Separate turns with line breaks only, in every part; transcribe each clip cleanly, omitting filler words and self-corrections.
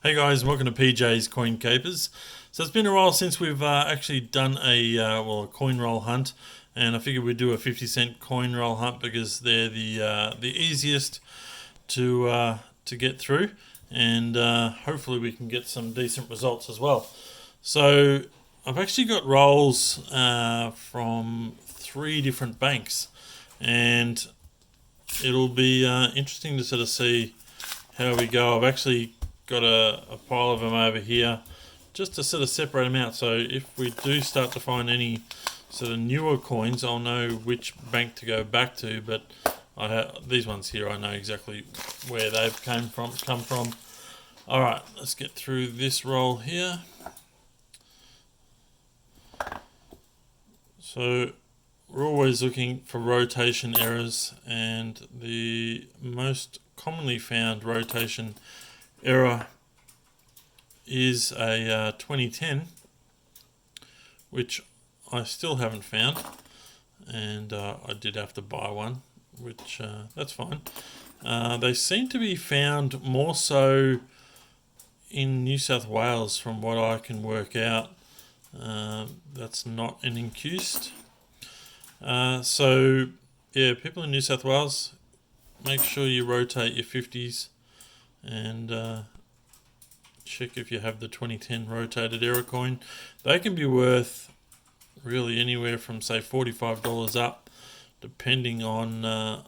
Hey guys, welcome to PJ's Coin Capers. So it's been a while since we've actually done a coin roll hunt, and I figured we'd do a 50-cent coin roll hunt because they're the easiest to get through, and hopefully we can get some decent results as well. So I've actually got rolls from 3 different banks, and it'll be interesting to sort of see how we go. I've actually got a pile of them over here just to sort of separate them out, so if we do start to find any sort of newer coins, I'll know which bank to go back to. But these ones here, I know exactly where they've come from. Alright, let's get through this roll here. So we're always looking for rotation errors, and the most commonly found rotation error is a 2010, which I still haven't found, and I did have to buy one, which that's fine. They seem to be found more so in New South Wales from what I can work out. That's not an incused. So yeah, people in New South Wales, make sure you rotate your 50s and check if you have the 2010 rotated error coin. They can be worth really anywhere from say $45 up, depending on the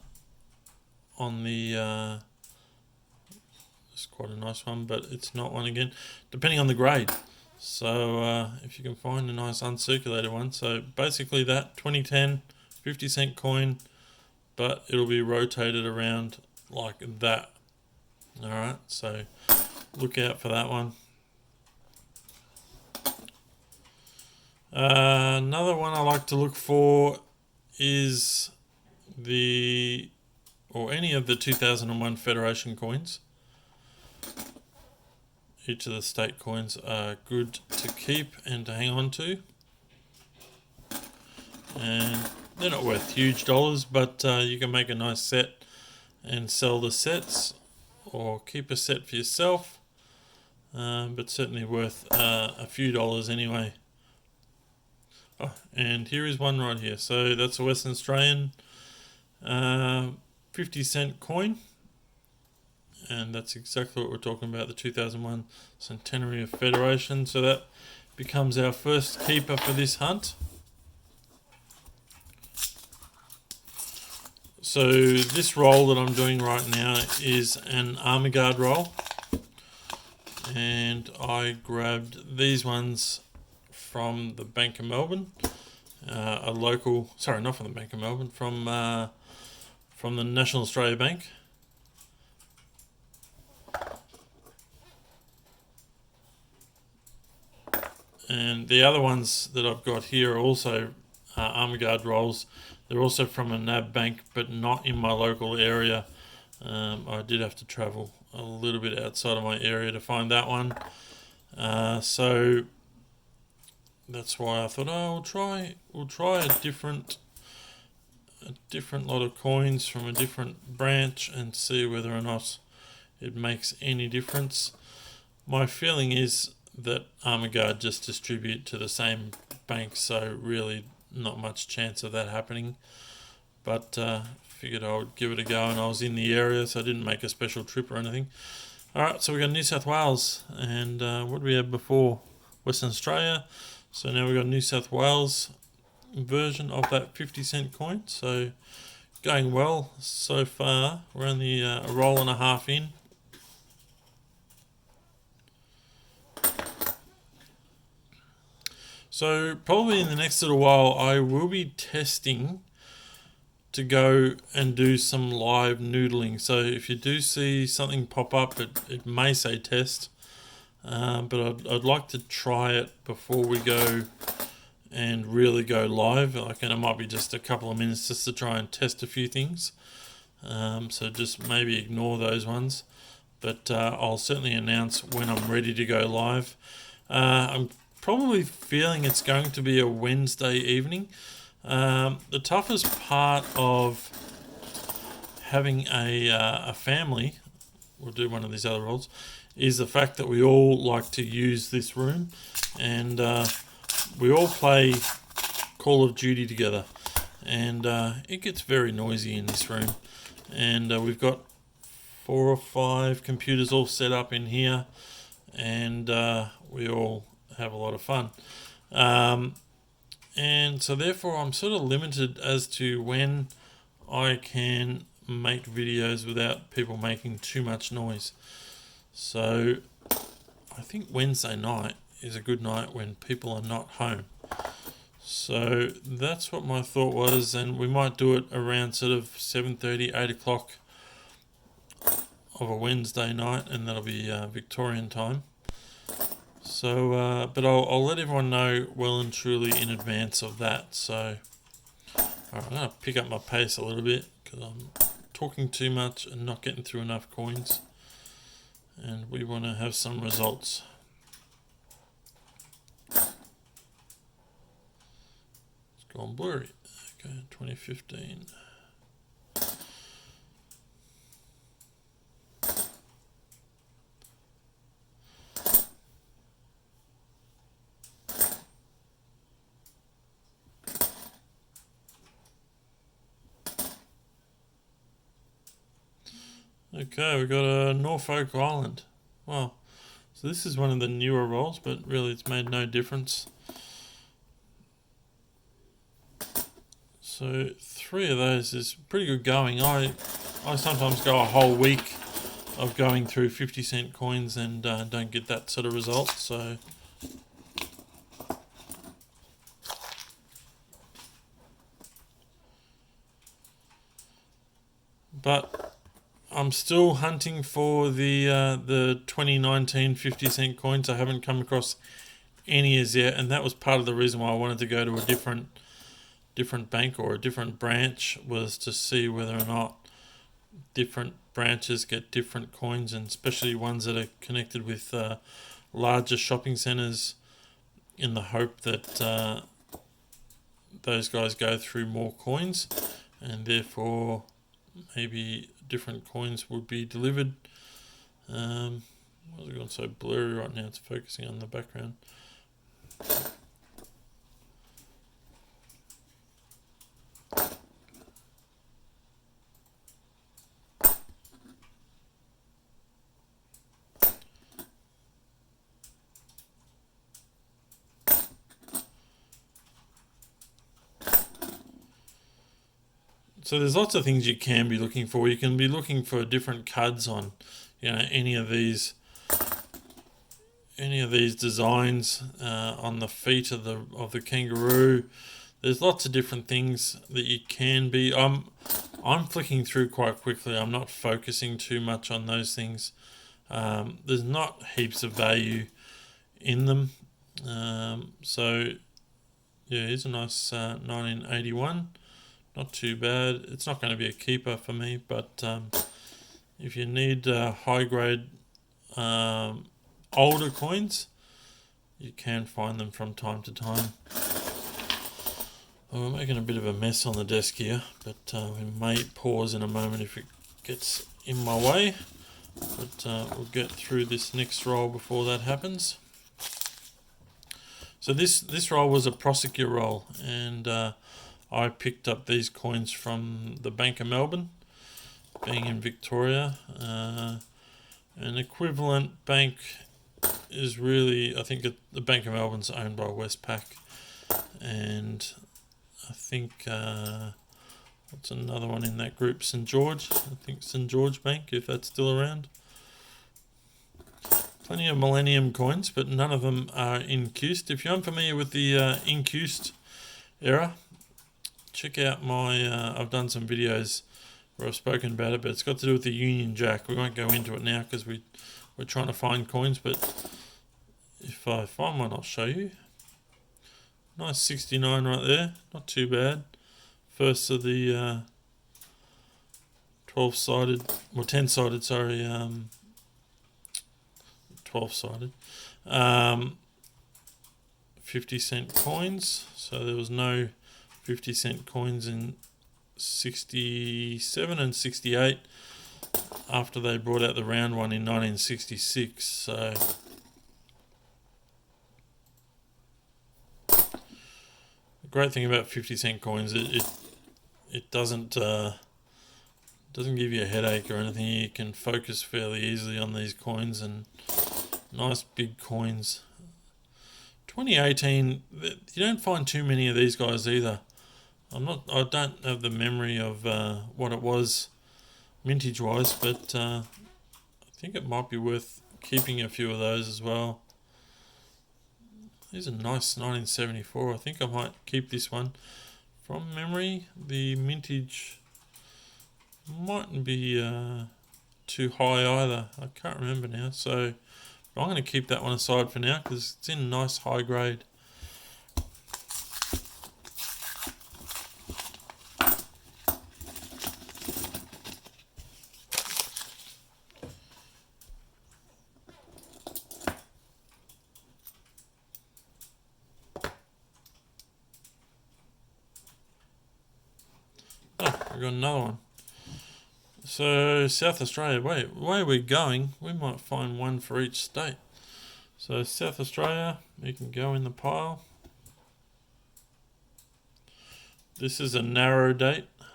it's quite a nice one, but it's not one again, depending on the grade. So if you can find a nice uncirculated one, so basically that 2010 50-cent coin, but it'll be rotated around like that. Alright, so look out for that one. Another one I like to look for is any of the 2001 Federation coins. Each of the state coins are good to keep and to hang on to, and they're not worth huge dollars, but you can make a nice set and sell the sets, or keep a set for yourself, but certainly worth a few dollars anyway. Oh, and here is one right here. So that's a Western Australian 50-cent coin, and that's exactly what we're talking about, the 2001 Centenary of Federation. So that becomes our first keeper for this hunt. So this roll that I'm doing right now is an Army Guard roll, and I grabbed these ones from the Bank of Melbourne, not from the Bank of Melbourne, from the National Australia Bank. And the other ones that I've got here are also Army Guard rolls. They're also from a NAB bank, but not in my local area. I did have to travel a little bit outside of my area to find that one. So that's why I thought, we'll try a different lot of coins from a different branch and see whether or not it makes any difference. My feeling is that Army Guard just distribute to the same bank, so really not much chance of that happening, but figured I would give it a go, and I was in the area, so I didn't make a special trip or anything. Alright, so we got New South Wales, and what did we have before? Western Australia. So now we've got New South Wales version of that 50-cent coin, so going well so far. We're only a roll and a half in. So probably in the next little while I will be testing to go and do some live noodling. So if you do see something pop up, it may say test, but I'd like to try it before we go and really go live. And it might be just a couple of minutes just to try and test a few things. So just maybe ignore those ones, but I'll certainly announce when I'm ready to go live. I'm probably feeling it's going to be a Wednesday evening. The toughest part of having a family, we'll do one of these other rolls, is the fact that we all like to use this room, and we all play Call of Duty together, and it gets very noisy in this room, and we've got 4 or 5 computers all set up in here, and we all have a lot of fun. And so therefore I'm sort of limited as to when I can make videos without people making too much noise. So I think Wednesday night is a good night when people are not home. So that's what my thought was, and we might do it around sort of 7:30, 8 o'clock of a Wednesday night, and that'll be Victorian time. So, but I'll let everyone know well and truly in advance of that. So, alright, I'm going to pick up my pace a little bit because I'm talking too much and not getting through enough coins, and we want to have some results. It's gone blurry. Okay, 2015. Okay, we've got a Norfolk Island. Wow. So this is one of the newer rolls, but really it's made no difference. So 3 of those is pretty good going. I sometimes go a whole week of going through 50-cent coins and don't get that sort of result. So but I'm still hunting for the 2019 50-cent coins. I haven't come across any as yet, and that was part of the reason why I wanted to go to a different bank or a different branch, was to see whether or not different branches get different coins, and especially ones that are connected with larger shopping centres, in the hope that those guys go through more coins, and therefore maybe different coins would be delivered. Why is it gone so blurry right now? It's focusing on the background. So there's lots of things you can be looking for. You can be looking for different CUDs on, any of these designs on the feet of the kangaroo. There's lots of different things that you can be. I'm flicking through quite quickly. I'm not focusing too much on those things. There's not heaps of value in them. So yeah, here's a nice 1981. Not too bad. It's not going to be a keeper for me, but if you need high grade older coins, you can find them from time to time. Well, we're making a bit of a mess on the desk here, but we may pause in a moment if it gets in my way, but we'll get through this next roll before that happens. So this roll was a prosecute roll, and I picked up these coins from the Bank of Melbourne, being in Victoria. An equivalent bank is really, I think the Bank of Melbourne's owned by Westpac, and I think what's another one in that group? St George. I think St George Bank, if that's still around. Plenty of Millennium coins, but none of them are incused. If you're unfamiliar with the incused era, check out my, I've done some videos where I've spoken about it, but it's got to do with the Union Jack. We won't go into it now because we're trying to find coins, but if I find one, I'll show you. Nice 69 right there, not too bad. First of the 12-sided, or 10-sided, sorry, 12-sided. 50-cent coins, so there was no 50-cent coins in 67 and 68. after they brought out the round one in 1966. So the great thing about 50-cent coins, it doesn't give you a headache or anything. You can focus fairly easily on these coins, and nice big coins. 2018, you don't find too many of these guys either. I don't have the memory of what it was mintage wise, but I think it might be worth keeping a few of those as well. These are nice 1974. I think I might keep this one. From memory, the mintage mightn't be too high either. I can't remember now, so I'm going to keep that one aside for now because it's in nice high grade. We've got another one. So South Australia, where we're going, we might find one for each state. So South Australia, you can go in the pile. This is a narrow date. I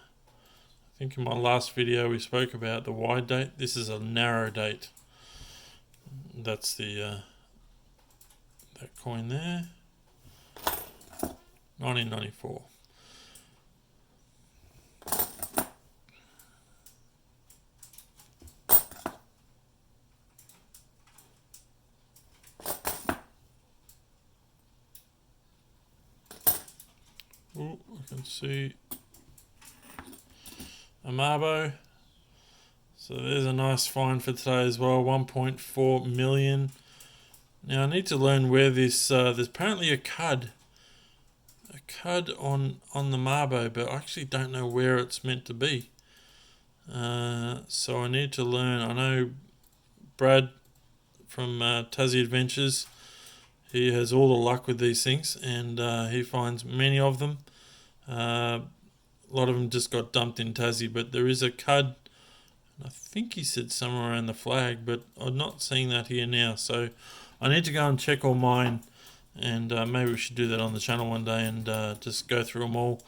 think in my last video we spoke about the wide date. This is a narrow date. That's the that coin there. 1994. I can see a Marbo. So there's a nice find for today as well, 1.4 million. Now I need to learn where this, there's apparently a cud on the Marbo, but I actually don't know where it's meant to be. So I need to learn. I know Brad from Tassie Adventures, he has all the luck with these things, and he finds many of them. A lot of them just got dumped in Tassie, but there is a cud. I think he said somewhere around the flag, but I'm not seeing that here now. So I need to go and check all mine, and maybe we should do that on the channel one day and just go through them all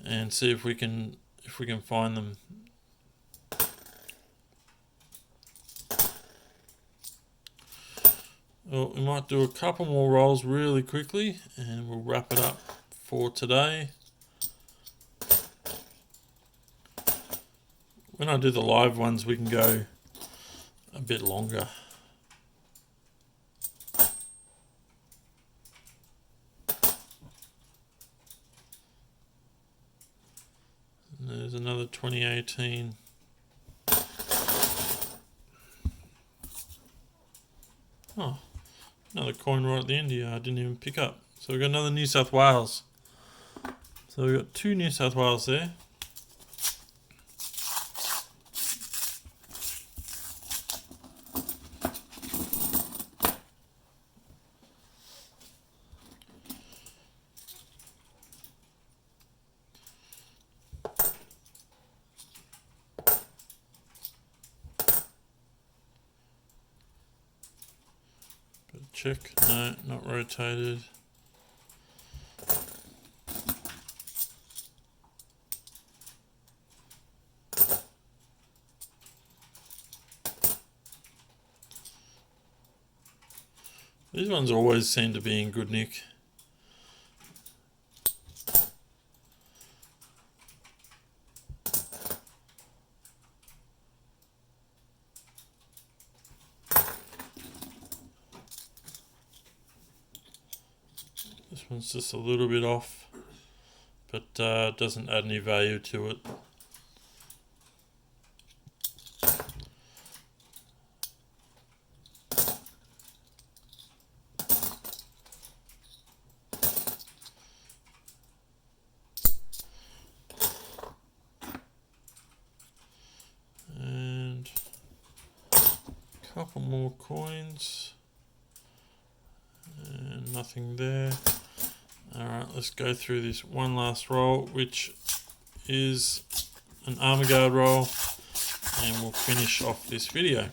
and see if we can find them. Well, we might do a couple more rolls really quickly and we'll wrap it up for today. When I do the live ones, we can go a bit longer. And there's another 2018. Oh. Another coin right at the end here I didn't even pick up. So we've got another New South Wales. So we've got two New South Wales there. Check, no, not rotated. These ones always seem to be in good nick. This one's just a little bit off, but doesn't add any value to it. And a couple more coins. And nothing there. Alright, let's go through this one last roll, which is an armor guard roll. and we'll finish off this video.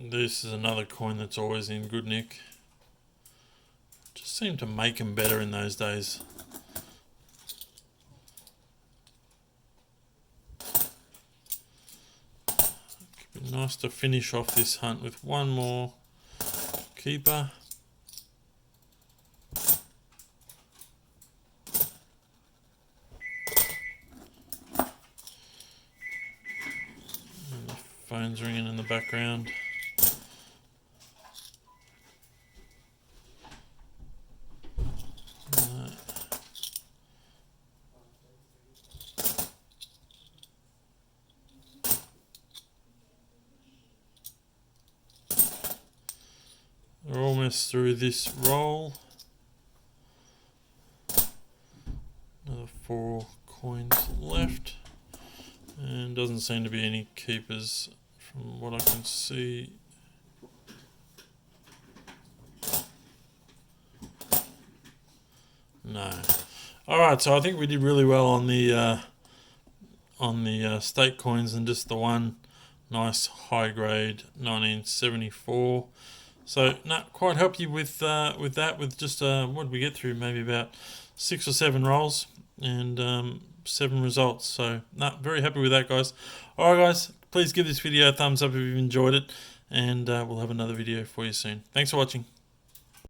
This is another coin that's always in good nick. Just seemed to make them better in those days. It'd be nice to finish off this hunt with one more keeper. And the phone's ringing in the background. We're almost through this roll. Another 4 coins left. And doesn't seem to be any keepers from what I can see. No. Alright, so I think we did really well on the state coins, and just the one nice high grade 1974. So, quite happy with that. With just what did we get through? Maybe about 6 or 7 rolls and 7 results. So, very happy with that, guys. All right, guys, please give this video a thumbs up if you've enjoyed it, and we'll have another video for you soon. Thanks for watching.